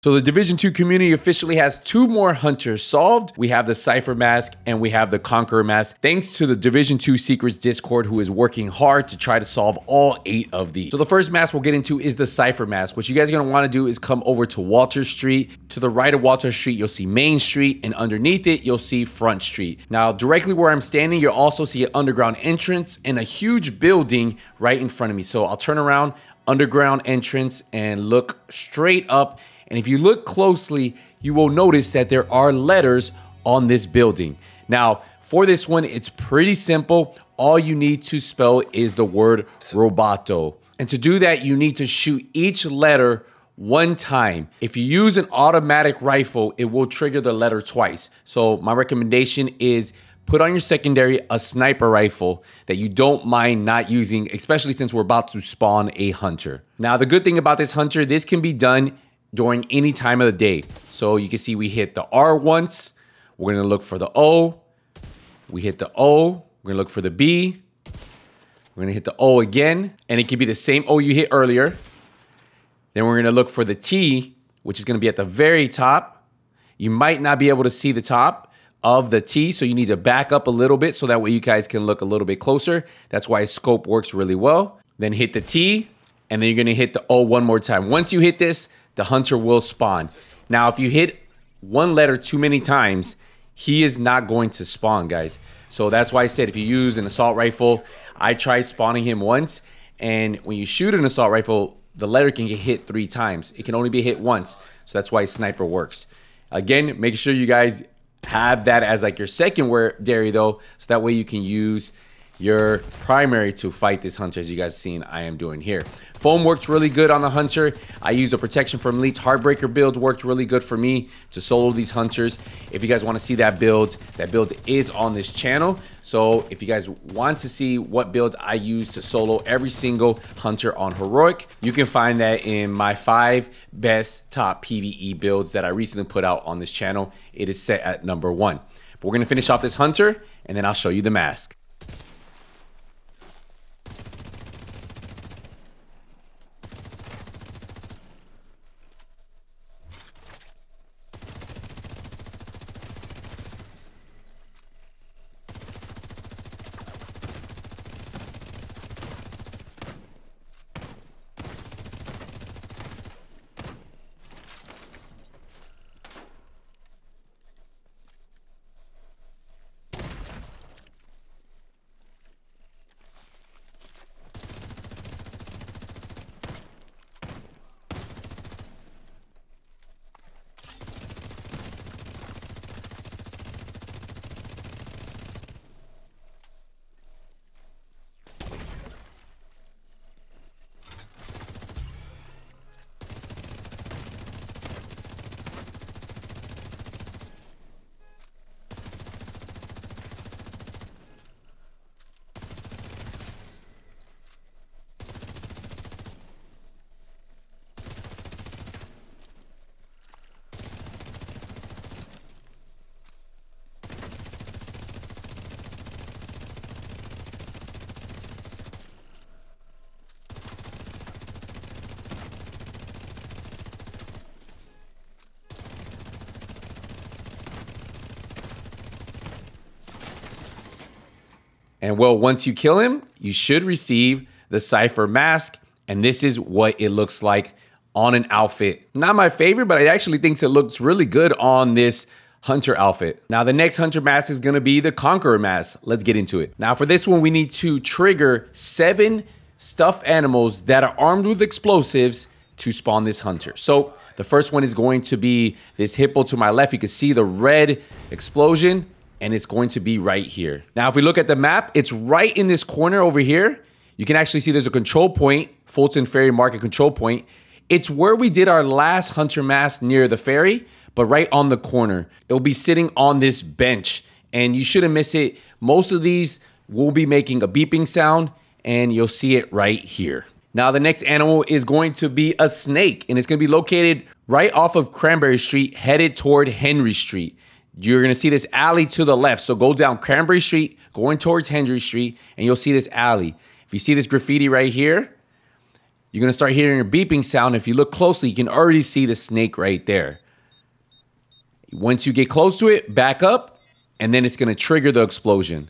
So the Division 2 community officially has 2 more hunters solved. We have the Cipher Mask and we have the Conqueror Mask, thanks to the Division 2 Secrets Discord, who is working hard to try to solve all 8 of these. So the first mask we'll get into is the Cipher Mask. What you guys are gonna wanna do is come over to Walter Street. To the right of Walter Street, you'll see Main Street, and underneath it, you'll see Front Street. Now, directly where I'm standing, you'll also see an underground entrance and a huge building right in front of me. So I'll turn around, underground entrance, and look straight up. And if you look closely, you will notice that there are letters on this building. Now, for this one, it's pretty simple. All you need to spell is the word Roboto. And to do that, you need to shoot each letter 1 time. If you use an automatic rifle, it will trigger the letter twice. So my recommendation is put on your secondary a sniper rifle that you don't mind not using, especially since we're about to spawn a hunter. Now, the good thing about this hunter, this can be done during any time of the day. So you can see we hit the R once. We're gonna look for the O. We hit the O. We're gonna look for the B. We're gonna hit the O again. And it could be the same O you hit earlier. Then we're gonna look for the T, which is gonna be at the very top. You might not be able to see the top of the T, so you need to back up a little bit so that way you guys can look a little bit closer. That's why scope works really well. Then hit the T, and then you're gonna hit the O 1 more time. Once you hit this, the hunter will spawn. Now, if you hit 1 letter too many times, he is not going to spawn, guys. So that's why I said if you use an assault rifle, I tried spawning him once, and when you shoot an assault rifle, the letter can get hit 3 times. It can only be hit once. So that's why sniper works. Again, make sure you guys have that as like your secondary though, so that way you can use your primary to fight this hunter, as you guys seen I am doing here. Foam worked really good on the hunter. I used a protection from Elite's Heartbreaker build, worked really good for me to solo these hunters. If you guys want to see that build is on this channel. So if you guys want to see what builds I use to solo every single hunter on Heroic, you can find that in my 5 best top PvE builds that I recently put out on this channel. It is set at number 1. But we're going to finish off this hunter, and then I'll show you the mask. And well, once you kill him, you should receive the Cipher Mask. And this is what it looks like on an outfit. Not my favorite, but I actually think it looks really good on this hunter outfit. Now, the next hunter mask is gonna be the Conqueror Mask. Let's get into it. Now, for this one, we need to trigger 7 stuffed animals that are armed with explosives to spawn this hunter. So the first one is going to be this hippo to my left. You can see the red explosion, and it's going to be right here. Now, if we look at the map, it's right in this corner over here. You can actually see there's a control point, Fulton Ferry Market control point. It's where we did our last hunter mask near the ferry, but right on the corner. It'll be sitting on this bench, and you shouldn't miss it. Most of these will be making a beeping sound, and you'll see it right here. Now, the next animal is going to be a snake, and it's going to be located right off of Cranberry Street, headed toward Henry Street. You're going to see this alley to the left. So go down Cranberry Street, going towards Henry Street, and you'll see this alley. If you see this graffiti right here, you're going to start hearing a beeping sound. If you look closely, you can already see the snake right there. Once you get close to it, back up, and then it's going to trigger the explosion.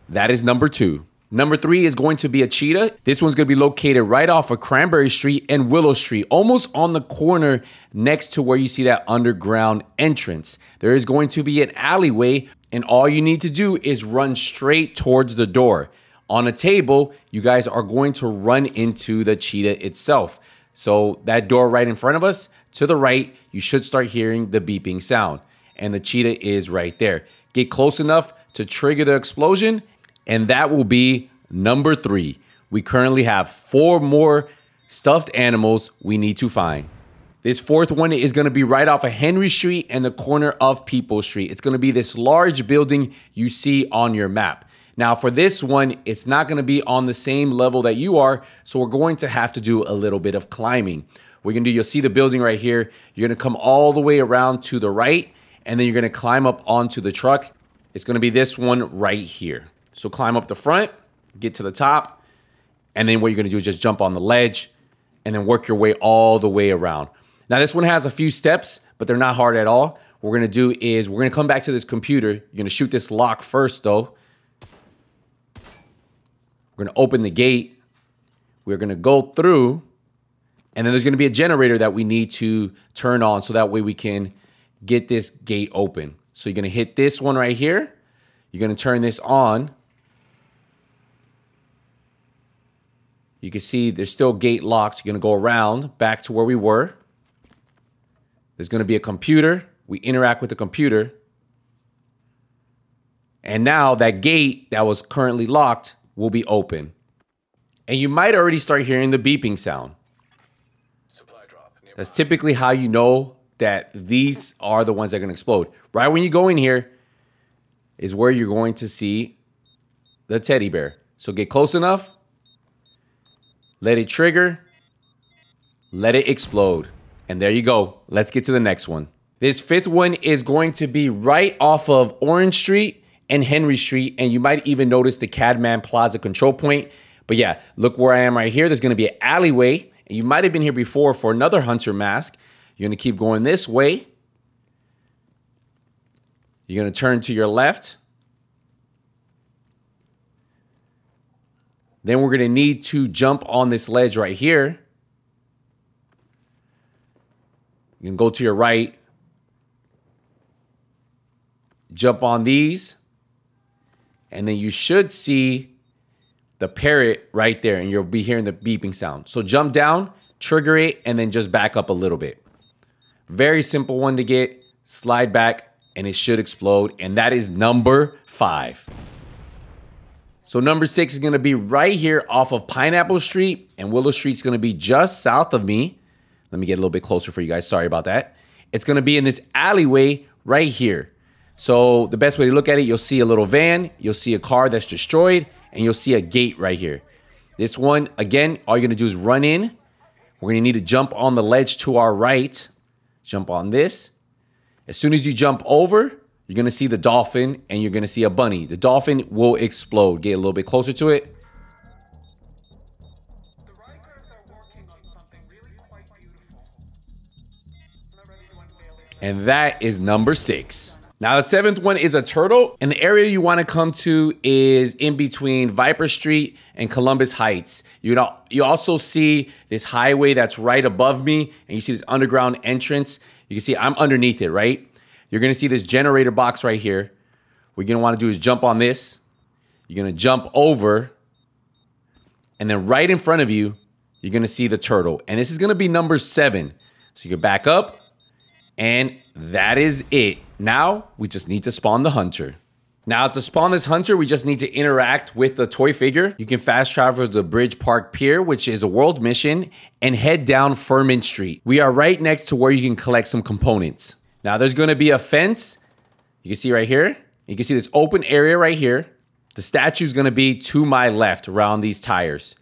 That is number 2. Number 3 is going to be a cheetah. This one's going to be located right off of Cranberry Street and Willow Street, almost on the corner next to where you see that underground entrance. There is going to be an alleyway, and all you need to do is run straight towards the door. On a table, you guys are going to run into the cheetah itself. So that door right in front of us, to the right, you should start hearing the beeping sound. And the cheetah is right there. Get close enough to trigger the explosion, and that will be number 3. We currently have 4 more stuffed animals we need to find. This 4th one is going to be right off of Henry Street and the corner of People Street. It's going to be this large building you see on your map. Now for this one, it's not going to be on the same level that you are, so we're going to have to do a little bit of climbing. We're going to do, you'll see the building right here. You're going to come all the way around to the right, and then you're going to climb up onto the truck. It's going to be this one right here. So climb up the front, get to the top, and then what you're going to do is just jump on the ledge and then work your way all the way around. Now this one has a few steps, but they're not hard at all. What we're going to do is we're going to come back to this computer. You're going to shoot this lock first though. We're going to open the gate. We're going to go through, and then there's going to be a generator that we need to turn on so that way we can get this gate open. So you're going to hit this one right here. You're going to turn this on. You can see there's still gate locks. You're going to go around back to where we were. There's going to be a computer. We interact with the computer. And now that gate that was currently locked will be open. And you might already start hearing the beeping sound. That's typically how you know that these are the ones that are going to explode. Right when you go in here is where you're going to see the teddy bear. So get close enough. Let it trigger. Let it explode. And there you go. Let's get to the next one. This 5th one is going to be right off of Orange Street and Henry Street. And you might even notice the Cadman Plaza control point. But yeah, look where I am right here. There's going to be an alleyway. And you might have been here before for another hunter mask. You're going to keep going this way. You're going to turn to your left. Then we're going to need to jump on this ledge right here. You can go to your right. Jump on these. And then you should see the parrot right there. And you'll be hearing the beeping sound. So jump down, trigger it, and then just back up a little bit. Very simple one to get. Slide back, and it should explode. And that is number 5. So number 6 is going to be right here off of Pineapple Street, and Willow Street's going to be just south of me. Let me get a little bit closer for you guys. Sorry about that. It's going to be in this alleyway right here. So the best way to look at it, you'll see a little van, you'll see a car that's destroyed, and you'll see a gate right here. This one, again, all you're going to do is run in. We're going to need to jump on the ledge to our right. Jump on this. As soon as you jump over, you're going to see the dolphin and you're going to see a bunny. The dolphin will explode. Get a little bit closer to it. The Rikers are working on something really quite beautiful. And that is number 6. Now the 7th one is a turtle, and the area you want to come to is in between Viper Street and Columbus Heights. You also see this highway that's right above me, and you see this underground entrance. You can see I'm underneath it, right? You're going to see this generator box right here. What you're going to want to do is jump on this. You're going to jump over, and then right in front of you, you're going to see the turtle. And this is going to be number 7. So you can back up, and that is it. Now, we just need to spawn the hunter. Now, to spawn this hunter, we just need to interact with the toy figure. You can fast travel to the Bridge Park Pier, which is a world mission, and head down Furman Street. We are right next to where you can collect some components. Now, there's going to be a fence. You can see right here. You can see this open area right here. The statue is going to be to my left around these tires.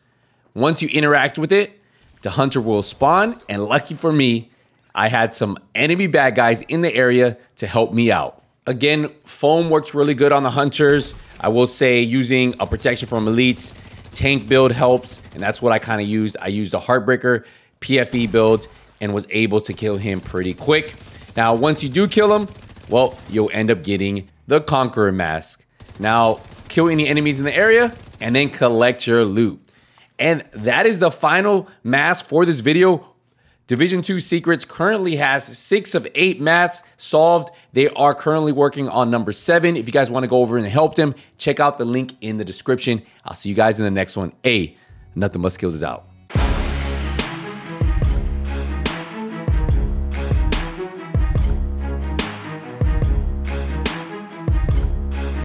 Once you interact with it, the hunter will spawn, and lucky for me, I had some enemy bad guys in the area to help me out. Again, foam works really good on the hunters. I will say using a protection from elites tank build helps, and that's what I kind of used. I used a Heartbreaker PFE build and was able to kill him pretty quick. Now, once you do kill him, well, you'll end up getting the Conqueror Mask. Now, kill any enemies in the area and then collect your loot. And that is the final mask for this video. Division 2 Secrets currently has 6 of 8 masks solved. They are currently working on number 7. If you guys want to go over and help them, check out the link in the description. I'll see you guys in the next one. Nothing but skills is out.